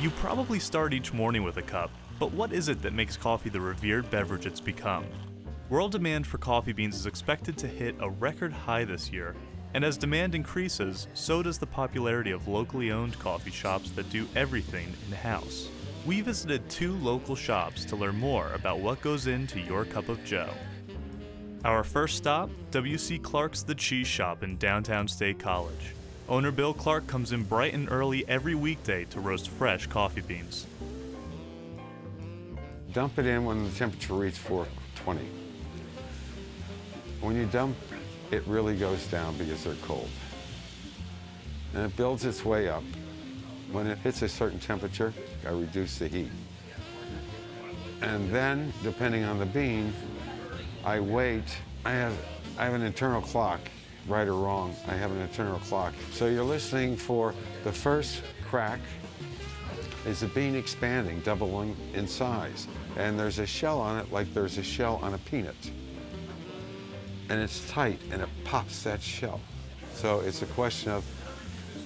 You probably start each morning with a cup, but what is it that makes coffee the revered beverage it's become? World demand for coffee beans is expected to hit a record high this year, and as demand increases, so does the popularity of locally owned coffee shops that do everything in-house. We visited 2 local shops to learn more about what goes into your cup of joe. Our first stop, W.C. Clark's The Cheese Shop in downtown State College. Owner Bill Clark comes in bright and early every weekday to roast fresh coffee beans. Dump it in when the temperature reaches 420. When you dump, it really goes down because they're cold. And it builds its way up. When it hits a certain temperature, I reduce the heat. And then, depending on the bean, I wait. I have an internal clock. Right or wrong, I have an internal clock. So you're listening for the first crack. Is the bean expanding, doubling in size? And there's a shell on it like there's a shell on a peanut. And it's tight, and it pops that shell. So it's a question of,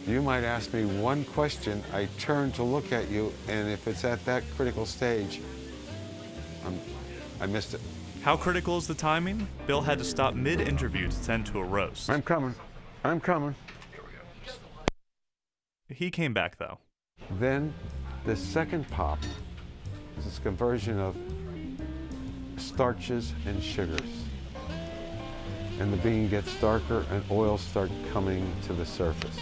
you might ask me one question, I turn to look at you, and if it's at that critical stage, I missed it. How critical is the timing? Bill had to stop mid-interview to tend to a roast. I'm coming. He came back though. Then the second pop is this conversion of starches and sugars. And the bean gets darker and oils start coming to the surface.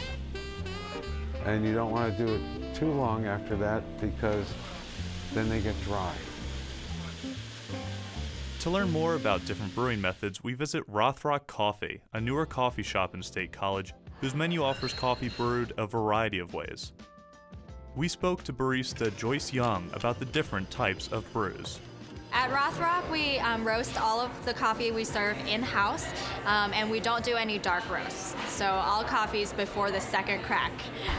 And you don't want to do it too long after that because then they get dry. To learn more about different brewing methods, we visit Rothrock Coffee, a newer coffee shop in State College whose menu offers coffee brewed a variety of ways. We spoke to barista Joyce Young about the different types of brews. At Rothrock, we roast all of the coffee we serve in-house, and we don't do any dark roasts. So all coffees before the second crack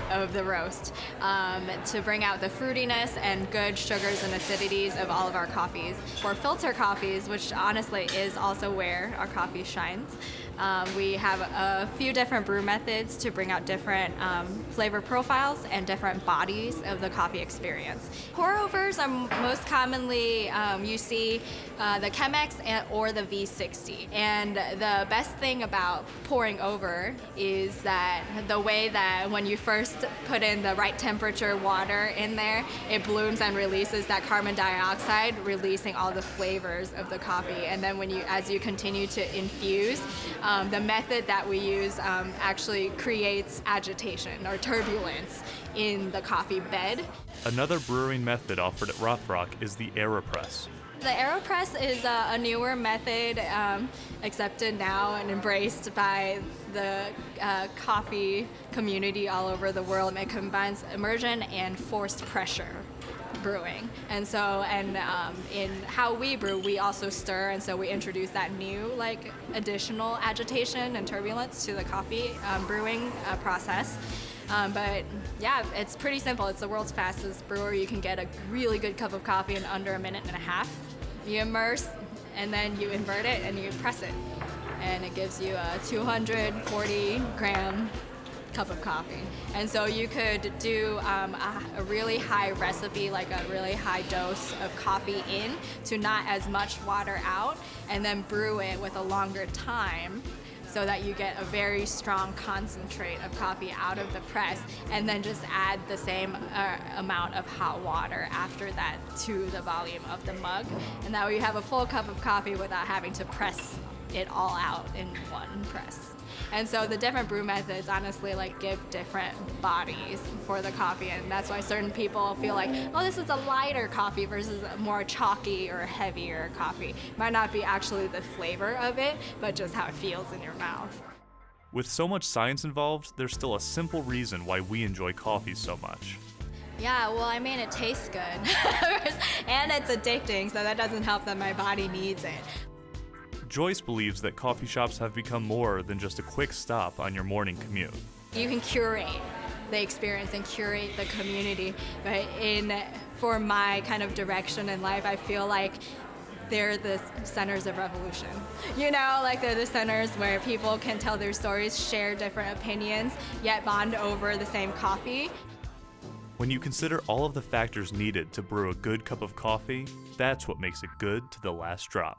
of the roast to bring out the fruitiness and good sugars and acidities of all of our coffees. For filter coffees, which honestly is also where our coffee shines, we have a few different brew methods to bring out different flavor profiles and different bodies of the coffee experience. Pour-overs are most commonly you see the Chemex or the V60. And the best thing about pouring over is that the way that when you first put in the right temperature water in there, it blooms and releases that carbon dioxide, releasing all the flavors of the coffee. And then as you continue to infuse, the method that we use actually creates agitation or turbulence in the coffee bed. Another brewing method offered at Rothrock is the AeroPress. The AeroPress is a newer method accepted now and embraced by the coffee community all over the world. It combines immersion and forced pressure brewing. And so, in how we brew, we also stir, and so we introduce that new, additional agitation and turbulence to the coffee brewing process. But yeah, it's pretty simple. It's the world's fastest brewer. You can get a really good cup of coffee in under a minute and a half. You immerse, and then you invert it, and you press it. And it gives you a 240-gram cup of coffee. And so you could do a really high recipe, like a really high dose of coffee in to not as much water out, and then brew it with a longer time so that you get a very strong concentrate of coffee out of the press, and then just add the same amount of hot water after that to the volume of the mug. And that way you have a full cup of coffee without having to press it all out in one press. And so the different brew methods honestly give different bodies for the coffee, and that's why certain people feel like, oh, this is a lighter coffee versus a more chalky or heavier coffee. Might not be actually the flavor of it, but just how it feels in your mouth. With so much science involved, there's still a simple reason why we enjoy coffee so much. Yeah, well, it tastes good. And it's addicting, so that doesn't help that my body needs it. Joyce believes that coffee shops have become more than just a quick stop on your morning commute. You can curate the experience and curate the community, but for my kind of direction in life, I feel like they're the centers of revolution. They're the centers where people can tell their stories, share different opinions, yet bond over the same coffee. When you consider all of the factors needed to brew a good cup of coffee, that's what makes it good to the last drop.